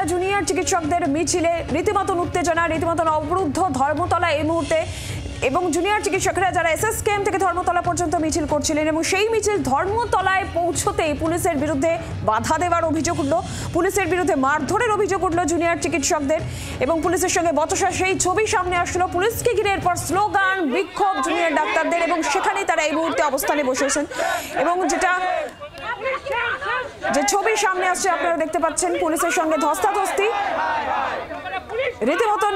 Dharmatala junior চিকিৎসকদের মিছিলে রীতিমতন উত্তেজনা, রীতিমতন অবরুদ্ধ ধর্মতলা এই মুহূর্তে, এবং জুনিয়র চিকিৎসকরা যারা এসএস ক্যাম্প থেকে ধর্মতলা পর্যন্ত মিছিল করছিলেন এবং সেই মিছিল ধর্মতলায় পৌঁছতেই পুলিশের বিরুদ্ধে বাধা দেওয়ার অভিযোগ উঠল, পুলিশের বিরুদ্ধে মারধরের অভিযোগ উঠল জুনিয়র চিকিৎসকদের এবং পুলিশের সঙ্গে বচসা সেই ছবি সামনে আসলো। পুলিশকে ঘিরে এরপর স্লোগান, বিক্ষোভ জুনিয়র ডাক্তারদের এবং সেখানেই তারা এই মুহূর্তে অবস্থানে বসেছেন এবং যে ছবি সামনে আসছে আপনারা দেখতে পাচ্ছেন, পুলিশের সঙ্গে ধস্তাধস্তি, রীতিমতন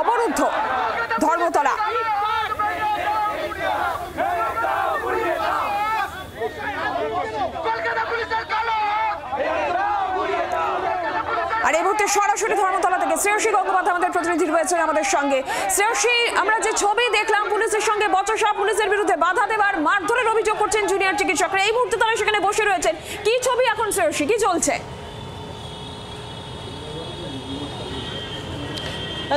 অবরুদ্ধ ধর্মতলা। আর এই মুহূর্তে সরাসরি ধর্মতলা থেকে শ্রেয়সী গঙ্গোপাধ্যায় আমাদের প্রতিনিধি রয়েছেন আমাদের সঙ্গে। শ্রেয়সী, আমরা যে ছবি দেখলাম পুলিশের সঙ্গে বচসা, পুলিশের বিরুদ্ধে বাধা দেওয়ার, মারধরের অভিযোগ করছেন জুনিয়র চিকিৎসকরা, এই মুহূর্তে তারা সেখানে বসে রয়েছেন, কি ছবি এখন শ্রেয়সী, কি চলছে?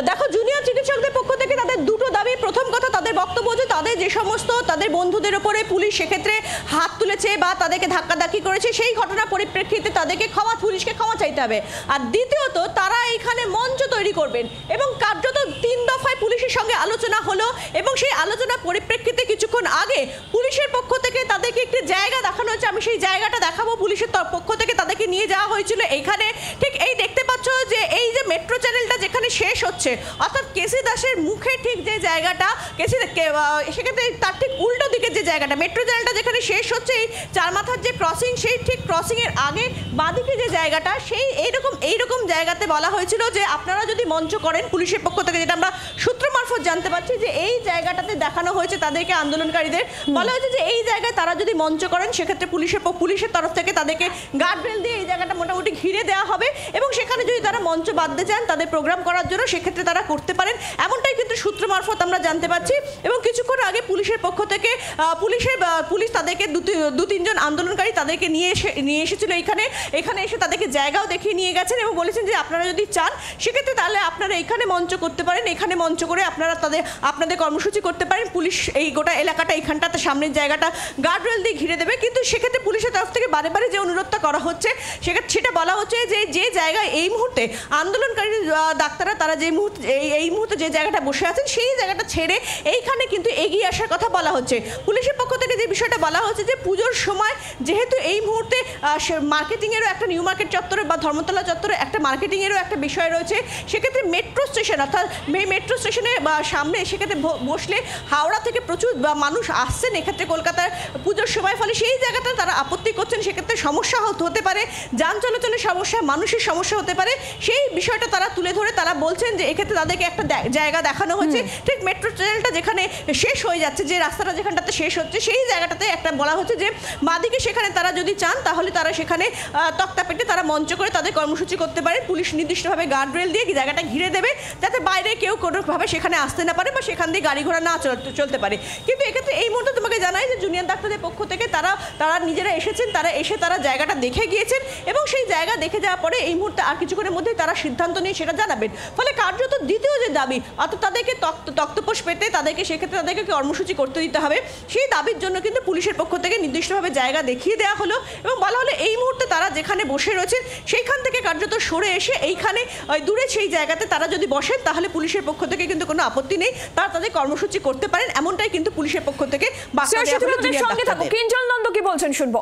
দেখো, জুনিয়র চিকিৎসকদের পক্ষ থেকে তাদের দুটো দাবি। প্রথম কথা, তাদের বক্তব্য যে তাদের যে সমস্ত তাদের বন্ধুদের উপরে পুলিশ সেক্ষেত্রে হাত তুলেছে বা তাদেরকে ধাক্কাধাক্কি করেছে, সেই ঘটনার পরিপ্রেক্ষিতে তাদেরকে পুলিশকে ক্ষমা চাইতে হবে। আর দ্বিতীয়ত, তারা এখানে মঞ্চ তৈরি করবেন এবং কার্যত 3 দফায় পুলিশের সঙ্গে আলোচনা হলো এবং সেই আলোচনার পরিপ্রেক্ষিতে কিছুক্ষণ আগে পুলিশের পক্ষ থেকে তাদেরকে একটি জায়গা দেখানো হয়েছে। আমি সেই জায়গাটা দেখাবো। পুলিশের পক্ষ থেকে তাদেরকে নিয়ে যাওয়া হয়েছিল এখানে, ঠিক এই দেখতে পাচ্ছ যে এই যে মেট্রো চ্যানেলটা যেখানে শেষ হচ্ছে, অর্থাৎ কেসি দাসের মুখে ঠিক যে জায়গাটা, সেক্ষেত্রে তার ঠিক উল্টো দিকে যে জায়গাটা, মেট্রো চ্যানেলটা যেখানে শেষ হচ্ছে, এই চারমাথার যে ক্রসিং, সেই ঠিক ক্রসিং এর আগে বাঁদিকে যে জায়গাটা, সেই এইরকম জায়গাতে বলা হয়েছিল যে আপনারা যদি মঞ্চ করেন, পুলিশের পক্ষ থেকে যেটা আমরা সূত্র মারফত জানতে পারছি, যে এই জায়গাটাতে দেখানো হয়েছে তাদেরকে, আন্দোলনকারীদের বলা হয়েছে যে এই জায়গায় তারা যদি মঞ্চ করেন সেক্ষেত্রে পুলিশের তরফ থেকে তাদেরকে গার্ডরেল দিয়ে এই জায়গাটা মোটামুটি ঘিরে দেওয়া হবে এবং সেখানে যদি তারা মঞ্চ বাঁধতে চান তাদের প্রোগ্রাম করার জন্য, সেক্ষেত্রে তারা করতে পারেন, এমনটাই কিন্তু সূত্র মারফত আমরা জানতে পারছি। এবং কিছুক্ষণ আগে পুলিশের পক্ষ থেকে পুলিশ তাদেরকে 2-3 জন আন্দোলনকারী তাদেরকে নিয়ে এসেছিল এখানে এসে তাদেরকে জায়গাও দেখিয়ে নিয়ে গেছেন এবং বলেছেন যে আপনারা যদি চান সেক্ষেত্রে তাহলে আপনারা এখানে মঞ্চ করতে পারেন, এখানে মঞ্চ করে আপনারা আপনাদের কর্মসূচি করতে পারেন। পুলিশ এই গোটা এলাকাটা, এখানটাতে সামনের জায়গাটা গার্ডরেল দিয়ে ঘিরে দেবে, কিন্তু সেক্ষেত্রে পুলিশের তরফ থেকে বারে বারে যে অনুরোধটা করা হচ্ছে সেটা বলা হচ্ছে যে জায়গায় এই মুহূর্তে আন্দোলনকারী ডাক্তাররা তারা এই মুহূর্তে যে জায়গাটা বসে আছেন সেই জায়গাটা ছেড়ে এইখানে কিন্তু এগিয়ে আসার কথা বলা হচ্ছে। পুলিশের পক্ষ থেকে যে বিষয়টা বলা হচ্ছে যে পুজোর সময় যেহেতু এই মুহূর্তে মার্কেটিংয়েরও একটা, নিউ মার্কেট চত্বরে বা ধর্মতলা চত্বরে একটা মার্কেটিংয়েরও একটা বিষয় রয়েছে, সেক্ষেত্রে মেট্রো স্টেশন, অর্থাৎ মেট্রো স্টেশনে সামনে সেক্ষেত্রে বসলে হাওড়া থেকে প্রচুর মানুষ আসছেন এক্ষেত্রে কলকাতার পুজোর সময়, ফলে সেই জায়গাটা তারা আপত্তি করছেন, সেক্ষেত্রে সমস্যা হতে পারে, যান চলাচলের সমস্যা, মানুষের সমস্যা হতে পারে, সেই বিষয়টা তারা তুলে ধরে তারা বলছেন যে এক্ষেত্রে তাদেরকে একটা জায়গা দেখানো হয়েছে, ঠিক মেট্রো ট্রেনটা যেখানে শেষ হয়ে যাচ্ছে, যে রাস্তাটা যেখানটাতে শেষ হচ্ছে সেই জায়গাটাতে একটা বলা হচ্ছে যে বাদিকে সেখানে তারা যদি চান তাহলে তারা সেখানে তক্তা পেটে তারা মঞ্চ করে তাদের কর্মসূচি করতে পারে। পুলিশ নির্দিষ্টভাবে গার্ডরেল দিয়ে জায়গাটা ঘিরে দেবে যাতে বাইরে কেউ কোনোভাবে সেখানে আসতে না পারে বা সেখান দিয়ে গাড়ি ঘোড়া না চলতে পারে। কিন্তু এক্ষেত্রে এই মুহূর্তে তোমাকে জানাই যে জুনিয়র ডাক্তারদের পক্ষ থেকে তারা নিজেরা এসেছেন, তারা জায়গাটা দেখে গিয়েছেন এবং সেই জায়গা দেখে যাওয়ার পরে এই মুহূর্তে আর কিছুক্ষণের মধ্যেই তারা সিদ্ধান্ত নিয়ে সেটা জানাবেন। ফলে কার্যত দ্বিতীয় যে দাবি, অর্থাৎ তাদেরকে তক্তপোষ পেতে সেক্ষেত্রে তাদেরকে কর্মসূচি করতে দিতে হবে, সেই দাবির জন্য কিন্তু পুলিশের পক্ষ থেকে নির্দিষ্টভাবে জায়গা দেখিয়ে দেওয়া হলো এবং বলা হলো এই মুহূর্তে তারা যেখানে বসে রয়েছেন সেইখান থেকে কার্যত সরে এসে এইখানে দূরে সেই জায়গাতে তারা যদি বসেন তাহলে পুলিশের পক্ষ থেকে কিন্তু কোনো আপত্তি নেই, তারা তাদের কর্মসূচি করতে পারেন, এমনটাই কিন্তু পুলিশের পক্ষ থেকে বার্তা দেওয়া হলো। কিঞ্জল নন্দ কি বলছেন শুনবো।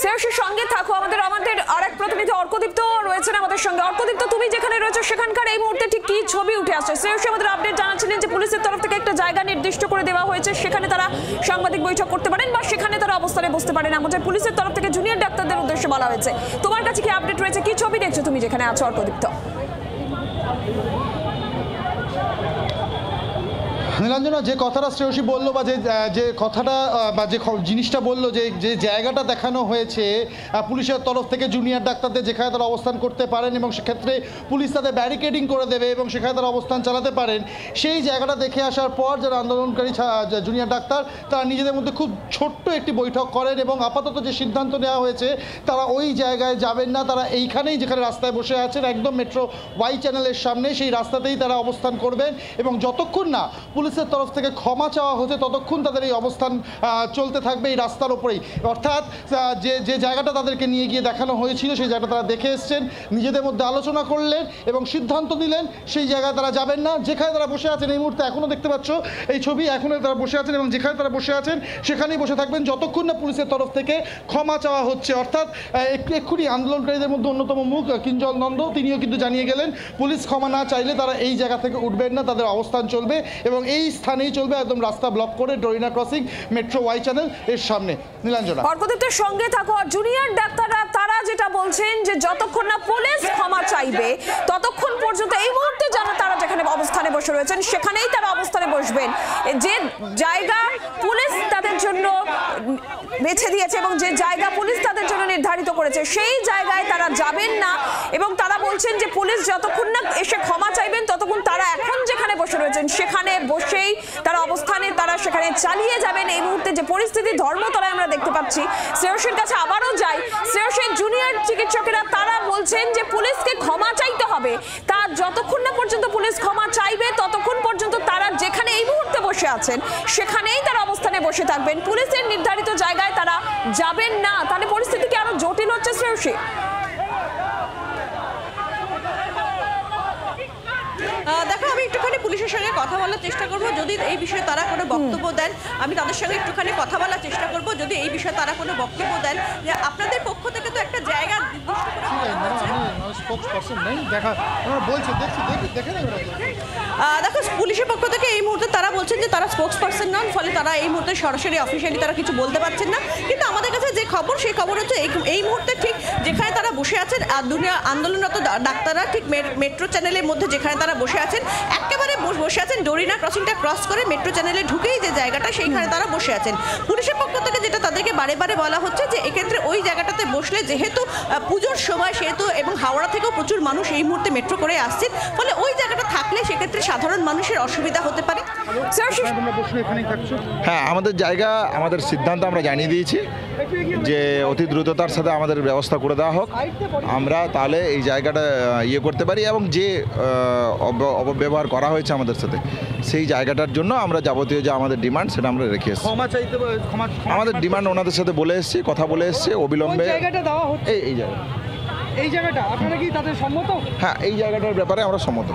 শ্রেয়সীর সঙ্গে থাকো, আমাদের আরেক প্রতিনিধি অর্কদীপ্ত রয়েছেন আমাদের সঙ্গে। অর্কদীপ্ত, তুমি যেখানে রয়েছো সেখানকার এই মুহূর্তে ঠিক কি ছবি উঠে আসছে? শ্রেয়সী আমাদের আপডেট জানাচ্ছিলেন যে পুলিশের তরফ থেকে একটা জায়গা নির্দিষ্ট করে দেওয়া হয়েছে, সেখানে তারা সাংবাদিক বৈঠক করতে পারেন বা সেখানে তারা অবস্থানে বসতে পারেন, এমনটাই পুলিশের তরফ থেকে জুনিয়র ডাক্তারদের উদ্দেশ্যে বলা হয়েছে। তোমার কাছে কি আপডেট রয়েছে, কি ছবি দেখছো তুমি যেখানে আছো অর্কদীপ্ত? নীলাঞ্জনা, যে কথাটা শ্রেয়সী বললো বা যে কথাটা বা যে জিনিসটা বললো যে জায়গাটা দেখানো হয়েছে পুলিশের তরফ থেকে জুনিয়র ডাক্তারদের, যেখানে তারা অবস্থান করতে পারেন এবং সেক্ষেত্রে পুলিশ তাদের ব্যারিকেডিং করে দেবে এবং সেখানে তারা অবস্থান চালাতে পারেন, সেই জায়গাটা দেখে আসার পর যারা আন্দোলনকারী জুনিয়র ডাক্তার তারা নিজেদের মধ্যে খুব ছোট্ট একটি বৈঠক করেন এবং আপাতত যে সিদ্ধান্ত নেওয়া হয়েছে তারা ওই জায়গায় যাবেন না, তারা এইখানেই যেখানে রাস্তায় বসে আছেন একদম মেট্রো ওয়াই চ্যানেলের সামনে সেই রাস্তাতেই তারা অবস্থান করবেন এবং যতক্ষণ না পুলিশের তরফ থেকে ক্ষমা চাওয়া হচ্ছে ততক্ষণ তাদের এই অবস্থান চলতে থাকবে এই রাস্তার ওপরেই। অর্থাৎ যে জায়গাটা তাদেরকে নিয়ে গিয়ে দেখানো হয়েছিল সেই জায়গাটা তারা দেখে এসছেন, নিজেদের মধ্যে আলোচনা করলেন এবং সিদ্ধান্ত নিলেন সেই জায়গায় তারা যাবেন না। যেখানে তারা বসে আছেন এই মুহূর্তে এখনও দেখতে পাচ্ছ এই ছবি, এখনও তারা বসে আছেন এবং যেখানে তারা বসে আছেন সেখানেই বসে থাকবেন যতক্ষণ না পুলিশের তরফ থেকে ক্ষমা চাওয়া হচ্ছে। অর্থাৎ এক্ষুনি আন্দোলনকারীদের মধ্যে অন্যতম মুখ কিঞ্জল নন্দ তিনিও কিন্তু জানিয়ে গেলেন পুলিশ ক্ষমা না চাইলে তারা এই জায়গা থেকে উঠবেন না, তাদের অবস্থান চলবে এবং এই স্থানেই চলবে একদম রাস্তা ব্লক করে Dorina crossing metro Y channel এর সামনে। নীলাঞ্জনা, অর্কদীপ্তের সঙ্গে থাকো। জুনিয়র ডাক্তাররা তারা যেটা বলছেন যে যতক্ষণ না পুলিশ ক্ষমা চাইবে ততক্ষণ পর্যন্ত এই মুহূর্তে যারা তারা যেখানে অবস্থানে বসে রয়েছেন সেখানেই তারা অবস্থানে বসবেন। যে জায়গা পুলিশ তাদের জন্য বেছে দিয়েছে এবং যে জায়গা পুলিশ তাদের জন্য নির্ধারিত করেছে সেই জায়গায় তারা যাবেন না এবং তারা বলছেন যে পুলিশ যতক্ষণ না এসে ক্ষমা চাইবেন ততক্ষণ তারা এখন যেখানে বসে রয়েছেন সেখানে বসেই তারা অবস্থানে তারা সেখানে চালিয়ে যাবেন। এই মুহূর্তে যে পরিস্থিতি ধর্মতলায় আমরা দেখতে পাচ্ছি, শ্রেয়সীর কাছে আবারও যাই। শ্রেয়সীর জুনিয়র চিকিৎসকেরা তারা বলছেন যে পুলিশকে ক্ষমা চাইতে হবে, তার যতক্ষণ না পর্যন্ত পুলিশ ক্ষমা চাইবে ততক্ষণ পর্যন্ত তারা যেখানে এই মুহূর্তে বসে আছেন সেখানেই তারা অবস্থানে বসে থাকবেন, পুলিশের নির্ধারিত জায়গায় তারা যাবেন না। তাহলে পরিস্থিতি কি আরো জটিল হচ্ছে শ্রেয়সী? দেখো, আমি একটুখানি পুলিশের সঙ্গে কথা বলার চেষ্টা করব, যদি এই বিষয়ে তারা কোনো বক্তব্য দেন আমি তাদের সঙ্গে একটুখানি কথা বলার চেষ্টা করব। যদি এই বিষয়ে তারা কোনো বক্তব্য দেন, যে আপনাদের পক্ষ থেকে তো একটা জায়গা দেখো, পুলিশের পক্ষ থেকে এই মুহূর্তে তারা বলছেন যে তারা স্পোক্স পারসন নন, ফলে তারা এই মুহূর্তে সরাসরি অফিসিয়ালি তারা কিছু বলতে পারছেন না। কিন্তু আমাদের কাছে যে খবর সেই খবর হচ্ছে এই মুহূর্তে ঠিক যেখানে তারা বসে আছেন দুনিয়া আন্দোলনরত ডাক্তাররা ঠিক মেট্রো চ্যানেলের মধ্যে যেখানে তারা বসে আছেন একেবারে বসে আছেন ডরিনা ক্রসিংটা ক্রস করে মেট্রো চ্যানেলে ঢুকেই যে জায়গাটা সেইখানে তারা বসে আছেন। পুলিশের পক্ষ থেকে যেটা তাদেরকে বারে বারে বলা হচ্ছে যে এক্ষেত্রে ওই জায়গাটাতে বসলে যেহেতু পুজোর সময় সেহেতু এবং হাওড়া থেকেও প্রচুর মানুষ এই মুহূর্তে মেট্রো করে আসছেন, ফলে ওই জায়গাটা থাকলে সেক্ষেত্রে সাধারণ মানুষের অসুবিধা হতে পারে। হ্যাঁ, আমাদের জায়গা আমাদের সিদ্ধান্ত আমরা জানিয়ে দিয়েছি যে অতি দ্রুততার সাথে আমাদের ব্যবস্থা করে দেওয়া হোক, আমরা তাহলে এই জায়গাটা ইয়ে করতে পারি এবং যে অপব্যবহার করা হয়েছে আমাদের সাথে সেই জায়গাটার জন্য আমরা যাবতীয় যে আমাদের ডিমান্ড সেটা আমরা রেখে এসেছি। আমাদের ডিমান্ড ওনাদের সাথে বলে এসেছি, কথা বলে এসেছি, অবিলম্বে এই জায়গাটা আপনারা কি তাদের সম্মত? হ্যাঁ, এই জায়গাটার ব্যাপারে আমরা সম্মত।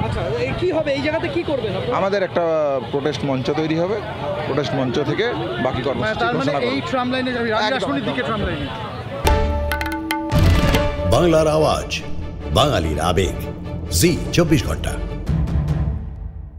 আচ্ছা, কি হবে এই জায়গাতে, কি করবেন? আমাদের একটা প্রোটেস্ট মঞ্চ তৈরি হবে, প্রোটেস্ট মঞ্চ থেকে বাকি কর্মসূচি ঘোষণা করব। এই ট্রাম লাইনে রাজরাজপুরের দিকে ট্রাম লাইনে। বাংলার আওয়াজ, বাঙালির আবেগ, জি 24 ঘন্টা।